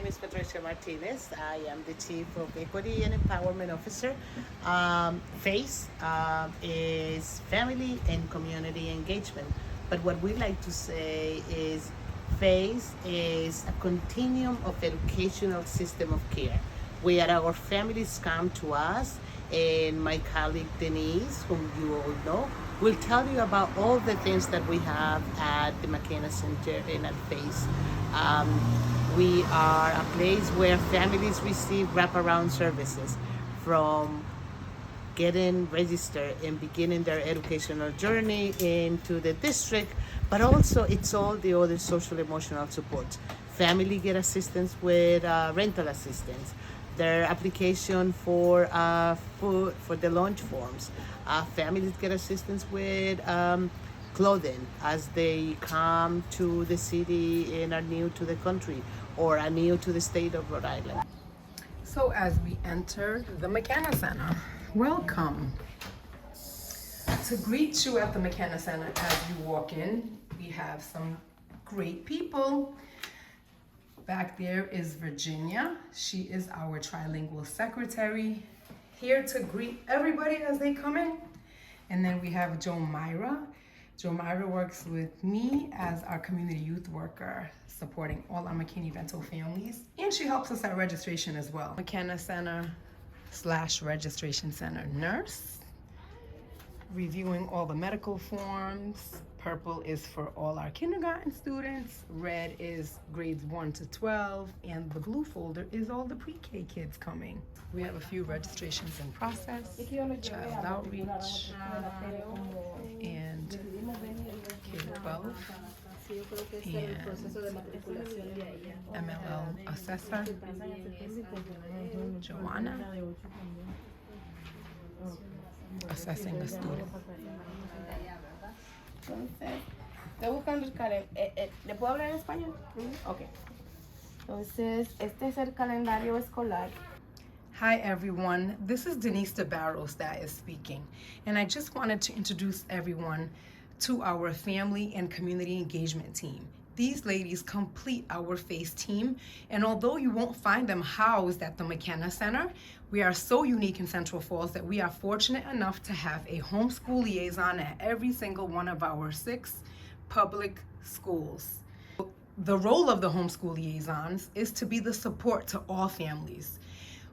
name is Patricia Martinez. I am the Chief of Equity and Empowerment Officer. FACE is Family and Community Engagement. But what we like to say is FACE is a continuum of educational system of care where our families come to us, and my colleague Denise, whom you all know, will tell you about all the things that we have at the McKenna Center and at FACE. We are a place where families receive wraparound services, from getting registered and beginning their educational journey into the district, but also it's all the other social emotional support. Family get assistance with rental assistance, their application for food for the lunch forms. Families get assistance with clothing as they come to the city and are new to the country or are new to the state of Rhode Island. So as we enter the McKenna Center, welcome. To greet you at the McKenna Center as you walk in, we have some great people. Back there is Virginia. She is our trilingual secretary, here to greet everybody as they come in. And then we have Jo Myra. Jo Myra works with me as our community youth worker, supporting all our McKinney-Vento families. And she helps us at registration as well. McKenna Center / registration center nurse, reviewing all the medical forms. Purple is for all our kindergarten students. Red is grades 1 to 12. And the blue folder is all the pre-K kids coming. We have a few registrations in process, child outreach, and K-12, and MLL assessor, Joanna, assessing a student. Entonces, estoy buscando el calendario. ¿Le puedo hablar en español? Ok. Entonces, este es el calendario escolar. Hi everyone, this is Denise DeBarros that is speaking, and I just wanted to introduce everyone to our family and community engagement team. These ladies complete our FACE team, and although you won't find them housed at the McKenna Center, we are so unique in Central Falls that we are fortunate enough to have a homeschool liaison at every single one of our 6 public schools. The role of the homeschool liaisons is to be the support to all families.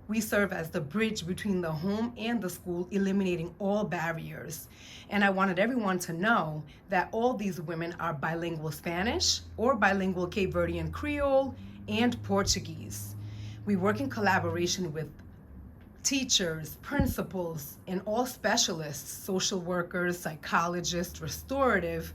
We serve as the bridge between the home and the school, eliminating all barriers. And I wanted everyone to know that all these women are bilingual Spanish or bilingual Cape Verdean Creole and Portuguese. We work in collaboration with teachers, principals, and all specialists, social workers, psychologists, restorative,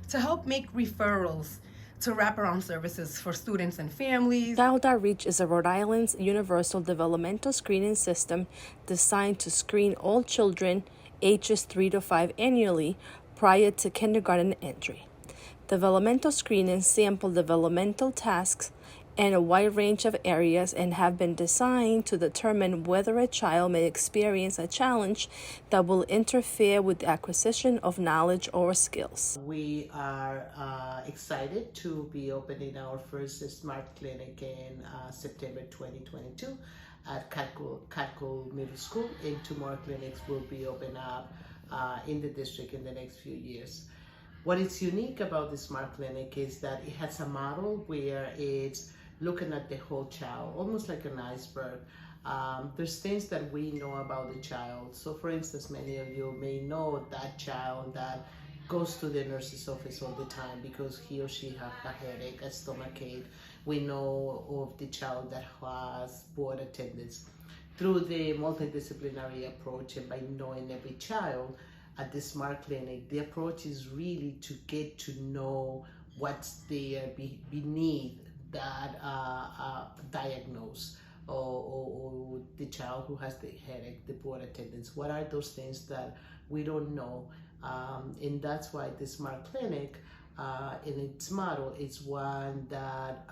to help make referrals to wraparound services for students and families. Child Outreach is a Rhode Island's universal developmental screening system designed to screen all children ages 3 to 5 annually prior to kindergarten entry. Developmental screenings sample developmental tasks and a wide range of areas and have been designed to determine whether a child may experience a challenge that will interfere with the acquisition of knowledge or skills. We are excited to be opening our first SMART clinic in September 2022 at Catco Middle School, and 2 more clinics will be open up in the district in the next few years. What is unique about the SMART clinic is that it has a model where it's looking at the whole child, almost like an iceberg. There's things that we know about the child. So for instance, many of you may know that child that goes to the nurse's office all the time because he or she has a headache, a stomachache. We know of the child that has poor attendance. Through the multidisciplinary approach and by knowing every child at the SMART clinic, the approach is really to get to know what's there beneath that diagnose or the child who has the headache, the poor attendance. What are those things that we don't know? And that's why the SMART clinic in its model is one that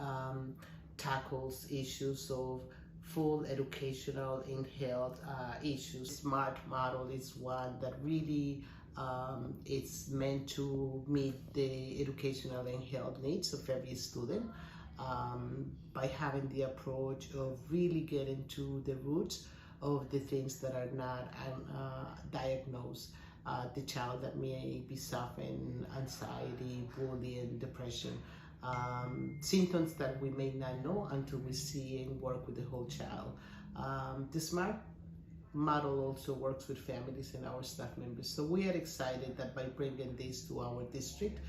tackles issues of full educational and health issues. SMART model is one that really it's meant to meet the educational and health needs of every student. by having the approach of really getting to the roots of the things that are not diagnosed. The child that may be suffering anxiety, bullying, depression, symptoms that we may not know until we see and work with the whole child. The SMART model also works with families and our staff members. So we are excited that by bringing this to our district,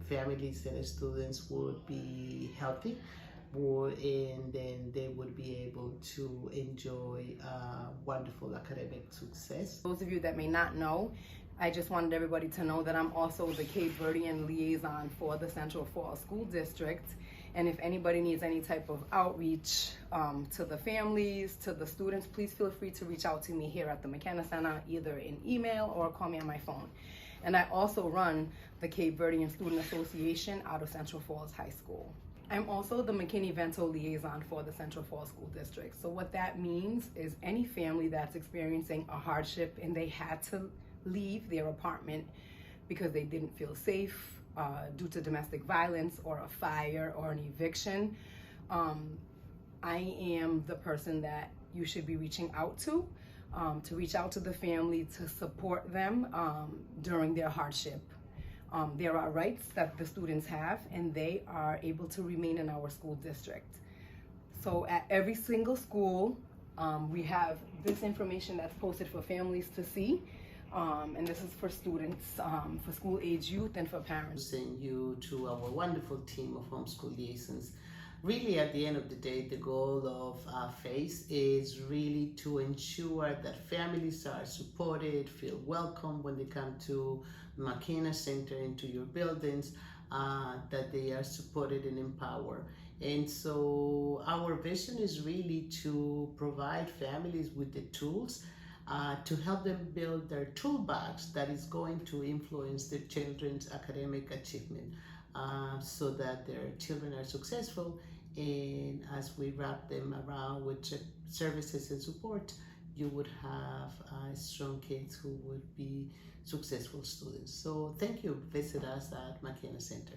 families and students would be healthy, and then they would be able to enjoy wonderful academic success. Those of you that may not know, I just wanted everybody to know that I'm also the Cape Verdean liaison for the Central Falls School District. And if anybody needs any type of outreach to the families, to the students, please feel free to reach out to me here at the McKenna Center, either in email or call me on my phone. And I also run the Cape Verdean Student Association out of Central Falls High School. I'm also the McKinney-Vento liaison for the Central Falls School District. So what that means is any family that's experiencing a hardship and they had to leave their apartment because they didn't feel safe due to domestic violence or a fire or an eviction, I am the person that you should be reaching out to reach out to the family, to support them during their hardship. There are rights that the students have, and they are able to remain in our school district. So at every single school, we have this information that's posted for families to see. And this is for students, for school-age youth, and for parents. Send you to our wonderful team of homeschool liaisons. Really, at the end of the day, the goal of FACE is really to ensure that families are supported, feel welcome when they come to McKenna Center, into your buildings, that they are supported and empowered. And so our vision is really to provide families with the tools to help them build their toolbox that is going to influence their children's academic achievement, so that their children are successful. And as we wrap them around with services and support, you would have strong kids who would be successful students. So thank you. Visit us at McKenna Center.